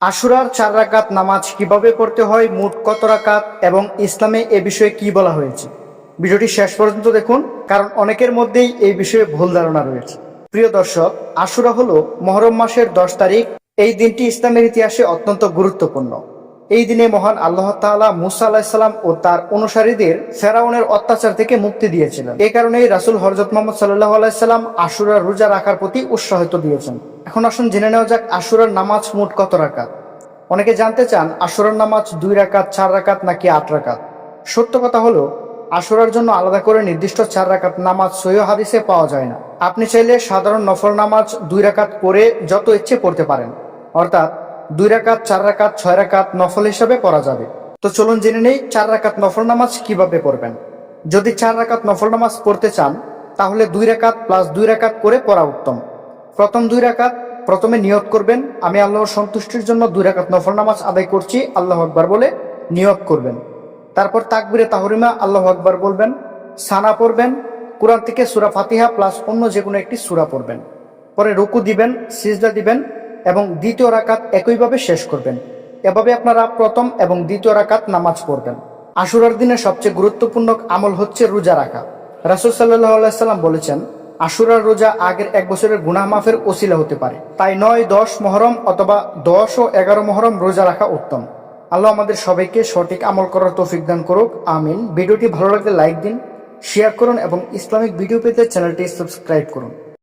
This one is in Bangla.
আশুরার 4 রাকাত নামাজ কিভাবে পড়তে হয়, মোট কত রাকাত এবং ইসলামে এ বিষয়ে কি বলা হয়েছে। ভিডিওটি শেষ পর্যন্ত দেখুন, কারণ অনেকের মধ্যেই এই বিষয়ে ভুল ধারণা রয়েছে। প্রিয় দর্শক, আশুরা হলো মহরম মাসের 10 তারিখ। এই দিনটি ইসলামের ইতিহাসে অত্যন্ত গুরুত্বপূর্ণ। এই দিনে মহান আল্লাহ তাআলা মুসা আলাইহিসসালাম ও তার অনুসারীদের ফেরাউনের অত্যাচার থেকে মুক্তি দিয়েছিলেন। এই কারণেই রাসূল হযরত মুহাম্মদ সাল্লাল্লাহু আলাইহি সাল্লাম আশুরার রোজা রাখার প্রতি উৎসাহিত দিয়েছেন। এখন আসুন জেনে নেওয়া যাক আশুরার নামাজ মোট কত রাকাত। অনেকে জানতে চান আশুরার নামাজ 2 রাকাত, 4 রাকাত নাকি 8 রাকাত। সত্য কথা হলো, আশুরার জন্য আলাদা করে নির্দিষ্ট 4 রাকাত নামাজ সহিহ হাদিসে পাওয়া যায় না। আপনি চাইলে সাধারণ নফল নামাজ 2 রাকাত করে যত ইচ্ছে পড়তে পারেন, অর্থাৎ 2 রাকাত, 4 রাকাত, 6 রাকাত নফল হিসাবে পড়া যাবে। তো চলুন জেনে নেই 4 রাকাত নফল নামাজ কিভাবে পড়বেন। যদি 4 রাকাত নফল নামাজ পড়তে চান, তাহলে 2 রাকাত প্লাস 2 রাকাত করে পড়া উত্তম। প্রথম 2 রাকাত প্রথমে নিয়ত করবেন, আমি আল্লাহর সন্তুষ্টির জন্য 2 রাকাত নফল নামাজ আদায় করছি, আল্লাহু আকবার বলে নিয়ত করবেন। তারপর তাকবীরে তাহরিমা আল্লাহু আকবার বলবেন, সানা পড়বেন, কোরআন থেকে সূরা ফাতিহা প্লাস অন্য যে কোনো একটি সূরা পড়বেন। পরে রুকু দিবেন, সিজদা দিবেন এবং দ্বিতীয় রাকাত একইভাবে শেষ করবেন। এভাবে আপনারা প্রথম এবং দ্বিতীয় রাকাত নামাজ পড়বেন। আশুরার দিনে সবচেয়ে গুরুত্বপূর্ণ আমল হচ্ছে রোজা রাখা। রাসূল সাল্লাল্লাহু আলাইহি সাল্লাম বলেছেন, আশুরার রোজা আগের 1 বছরের গুনাহ মাফের ওসিলা হতে পারে। তাই 9, 10 মুহররম অথবা 10 ও 11 মুহররম রোজা রাখা উত্তম। আল্লাহ আমাদের সবাইকে সঠিক আমল করার তৌফিক দান করুক, আমিন। ভিডিওটি ভালো লাগলে লাইক দিন, শেয়ার করুন এবং ইসলামিক ভিডিও পেতে চ্যানেলটি সাবস্ক্রাইব করুন।